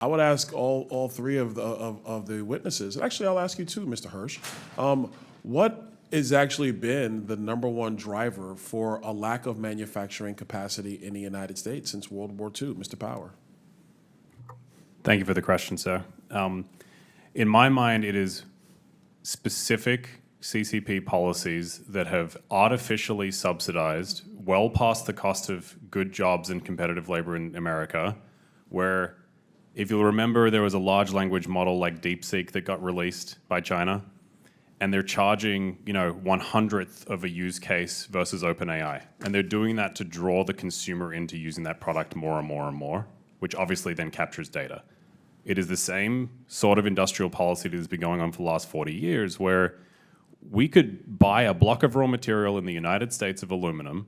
I would ask all three of the witnesses, and actually I'll ask you too, Mr. Hersh, what has actually been the #1 driver for a lack of manufacturing capacity in the United States since World War II? Mr. Power. Thank you for the question, sir. In my mind, it is specific CCP policies that have artificially subsidized well past the cost of good jobs and competitive labor in America, where, if you'll remember, there was a large language model like DeepSeek that got released by China, and they're charging, 1/100th of a use case versus OpenAI. And they're doing that to draw the consumer into using that product more and more and more, which obviously then captures data. It is the same sort of industrial policy that has been going on for the last 40 years, where we could buy a block of raw material in the United States of aluminum,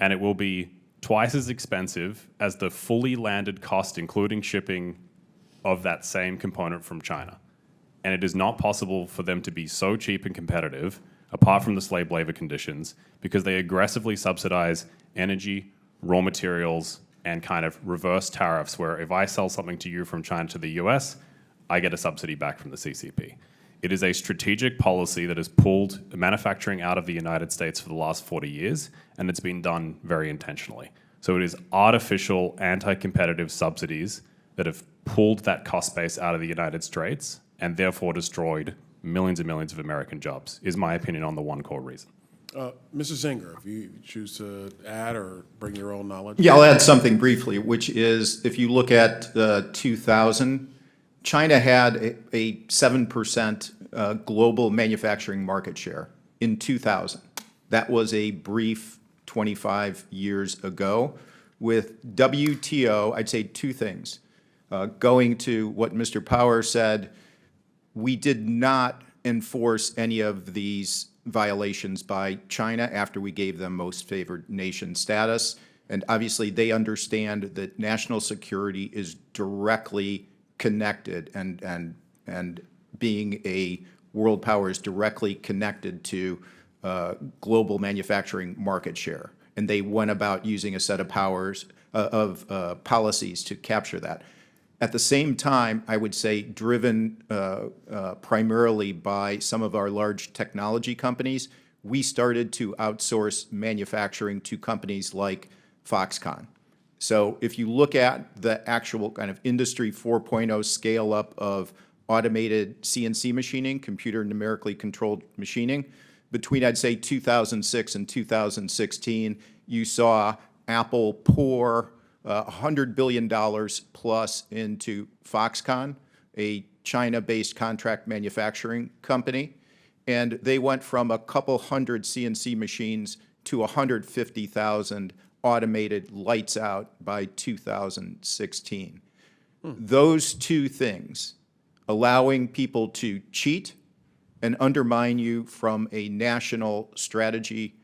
and it will be twice as expensive as the fully landed cost, including shipping, of that same component from China. And it is not possible for them to be so cheap and competitive, apart from the slave labor conditions, because they aggressively subsidize energy, raw materials, and kind of reverse tariffs, where if I sell something to you from China to the US, I get a subsidy back from the CCP. It is a strategic policy that has pulled manufacturing out of the United States for the last 40 years, and it's been done very intentionally. So it is artificial, anti-competitive subsidies that have pulled that cost base out of the United States and therefore destroyed millions and millions of American jobs, is my opinion on the one core reason. Mr. Czinger, if you choose to add or bring your own knowledge. Yeah, I'll add something briefly, which is if you look at 2000, China had a 7% global manufacturing market share in 2000. That was a brief 25 years ago. With WTO, I'd say two things. Going to what Mr. Power said, we did not enforce any of these violations by China after we gave them most favored nation status. And obviously, they understand that national security is directly connected, and being a world power is directly connected to global manufacturing market share. And they went about using a set of policies to capture that. At the same time, I would say driven primarily by some of our large technology companies, we started to outsource manufacturing to companies like Foxconn. So if you look at the actual kind of Industry 4.0 scale up of automated CNC machining, computer numerically controlled machining, between, I'd say, 2006 and 2016, you saw Apple pour $100 billion plus into Foxconn, a China-based contract manufacturing company. And they went from a couple hundred CNC machines to 150,000 automated lights out by 2016. Those two things, allowing people to cheat and undermine you from a national strategy,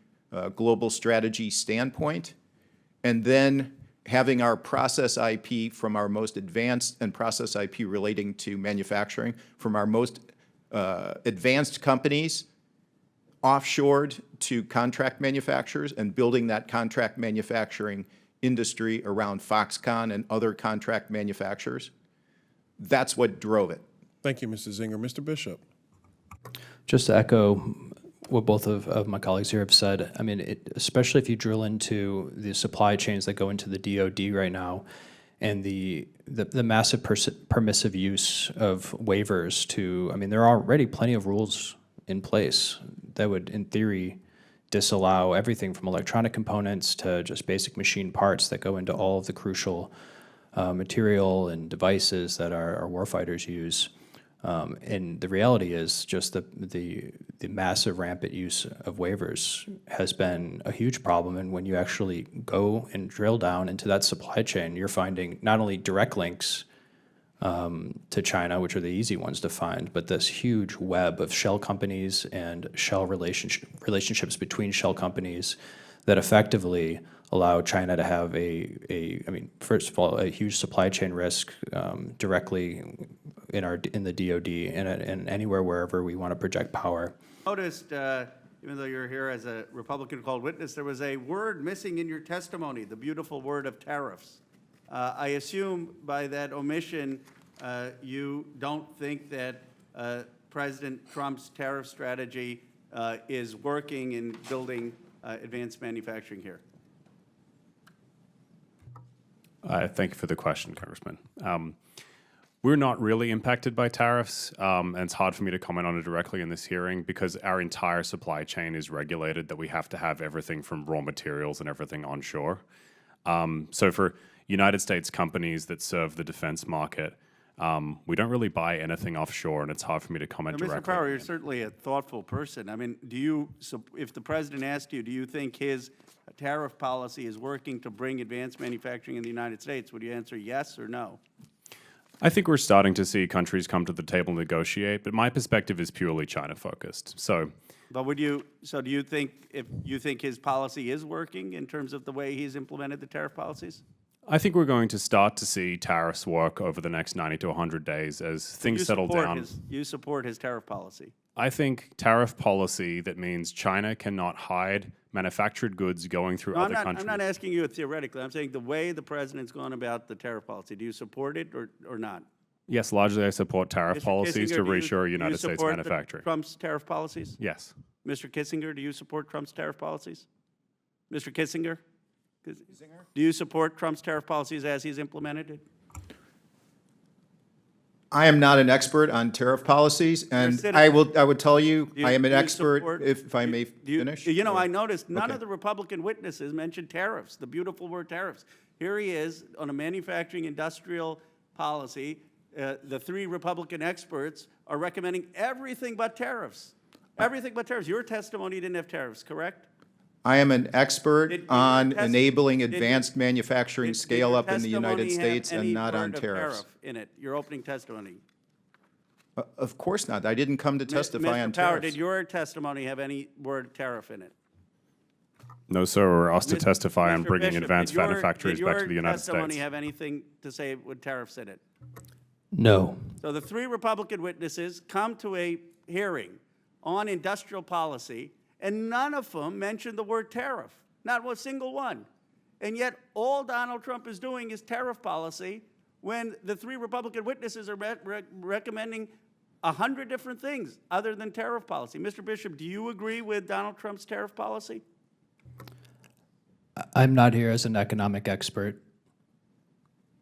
global strategy standpoint, and then having our process IP from our most advanced and process IP relating to manufacturing from our most advanced companies offshored to contract manufacturers and building that contract manufacturing industry around Foxconn and other contract manufacturers. That's what drove it. Thank you, Mr. Czinger. Mr. Bishop. Just to echo what both of my colleagues here have said, I mean, especially if you drill into the supply chains that go into the DoD right now, and the massive permissive use of waivers to, I mean, there are already plenty of rules in place that would, in theory, disallow everything from electronic components to just basic machine parts that go into all of the crucial material and devices that our warfighters use. And the reality is just the massive rampant use of waivers has been a huge problem. And when you actually go and drill down into that supply chain, you're finding not only direct links to China, which are the easy ones to find, but this huge web of shell companies and shell relationships between shell companies that effectively allow China to have I mean, first of all, a huge supply chain risk directly in the DoD and anywhere wherever we want to project power. Noticed, even though you're here as a Republican called witness, there was a word missing in your testimony, the beautiful word of tariffs. I assume by that omission you don't think that President Trump's tariff strategy is working in building advanced manufacturing here? Thank you for the question, Congressman. We're not really impacted by tariffs, and it's hard for me to comment on it directly in this hearing because our entire supply chain is regulated that we have to have everything from raw materials and everything onshore. So for United States companies that serve the defense market, we don't really buy anything offshore, and it's hard for me to comment Now, directly. Mr. Power, you're certainly a thoughtful person. I mean, if the president asked you, do you think his tariff policy is working to bring advanced manufacturing in the United States, would you answer yes or no? I think we're starting to see countries come to the table and negotiate, but my perspective is purely China-focused. So But do you think his policy is working in terms of the way he's implemented the tariff policies? I think we're going to start to see tariffs work over the next 90 to 100 days as things settle down. You support his tariff policy? I think tariff policy that means China cannot hide manufactured goods going through other countries. I'm not asking you theoretically. I'm saying the way the president's gone about the tariff policy. Do you support it or not? Yes, largely I support tariff Mr. policies Kissinger, to do you- reassure do you United States support manufacturing. Trump's tariff policies? Yes. Mr. Kissinger, do you support Trump's tariff policies? Mr. Kissinger? Do you support Trump's tariff policies as he's implemented it? I am not an expert on tariff policies, and citizen. I would tell you, Do you- I am an do you expert, support- if I may do you- finish. You know, or- I noticed none Okay. of the Republican witnesses mentioned tariffs, the beautiful word tariffs. Here he is on a manufacturing industrial policy. The three Republican experts are recommending everything but tariffs. Everything but tariffs. Your testimony didn't have tariffs, correct? I am an expert Did your on test- enabling did- advanced manufacturing Did your scale-up in the United testimony have States and any not on word of tariffs. tariff in it, your opening testimony? Of course not. I didn't come to testify on Mr. Power, tariffs. did your testimony have any word tariff in it? No, sir, we're asked to Mis- testify on Mr. bringing Bishop, advanced did your- manufacturers back to the United Did your testimony States. have anything to say with tariffs in it? No. So the three Republican witnesses come to a hearing on industrial policy, and none of them mentioned the word tariff, not one single one. And yet, all Donald Trump is doing is tariff policy when the three Republican witnesses are recommending 100 different things other than tariff policy. Mr. Bishop, do you agree with Donald Trump's tariff policy? I'm not here as an economic expert.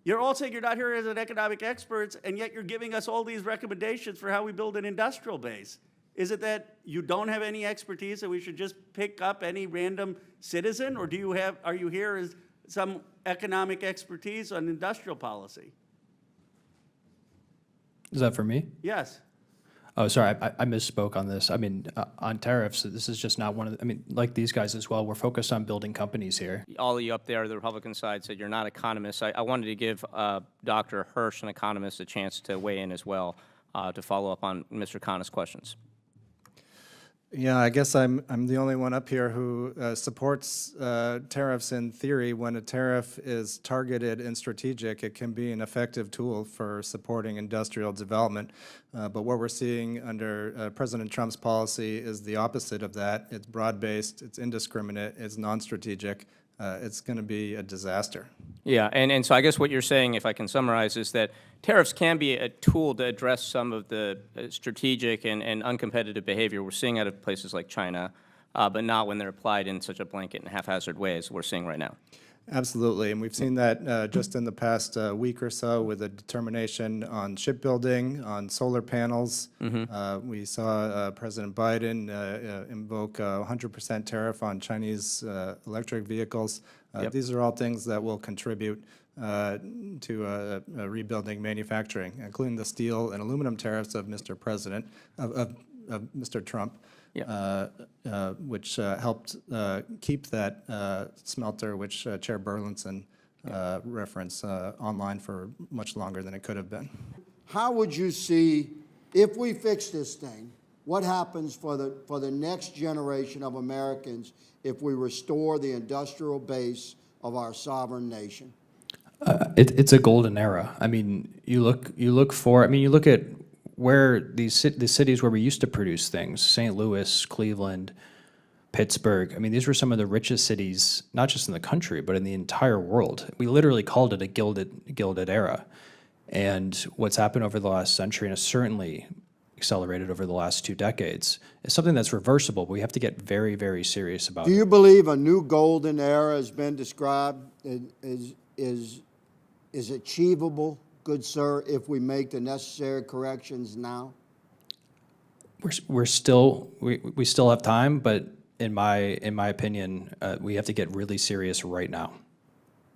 You're all saying you're not here as an economic expert, and yet you're giving us all these recommendations for how we build an industrial base. Is it that you don't have any expertise and we should just pick up any random citizen, or are you here as some economic expertise on industrial policy? Is that for me? Yes. Oh, sorry, I misspoke on this. I mean, on tariffs, this is just not one of the, I mean, like these guys as well, we're focused on building companies here. All of you up there, the Republican side, said you're not economists. I wanted to give Dr. Hersh, an economist, a chance to weigh in as well to follow up on Mr. Khanna's questions. Yeah, I guess I'm the only one up here who supports tariffs in theory. When a tariff is targeted and strategic, it can be an effective tool for supporting industrial development. But what we're seeing under President Trump's policy is the opposite of that. It's broad-based, it's indiscriminate, it's non-strategic. It's going to be a disaster. Yeah, and so I guess what you're saying, if I can summarize, is that tariffs can be a tool to address some of the strategic and uncompetitive behavior we're seeing out of places like China, but not when they're applied in such a blanket and haphazard way as we're seeing right now. Absolutely, and we've seen that just in the past week or so with a determination on shipbuilding, on solar panels. We saw President Biden invoke a 100% tariff on Chinese electric vehicles. These are all things that will contribute to rebuilding manufacturing, including the steel and aluminum tariffs of Mr. President, of Mr. Trump. Which helped keep that smelter, which Chair Burlinson referenced, online for much longer than it could have been. How would you see, if we fix this thing, what happens for the next generation of Americans if we restore the industrial base of our sovereign nation? It's a golden era. I mean, you look at where the cities where we used to produce things, St. Louis, Cleveland, Pittsburgh. I mean, these were some of the richest cities, not just in the country, but in the entire world. We literally called it a gilded era. And what's happened over the last century, and has certainly accelerated over the last 2 decades, is something that's reversible, but we have to get very, very serious about Do it. you believe a new golden era has been described, is achievable, good sir, if we make the necessary corrections now? We still have time, but in my opinion, we have to get really serious right now.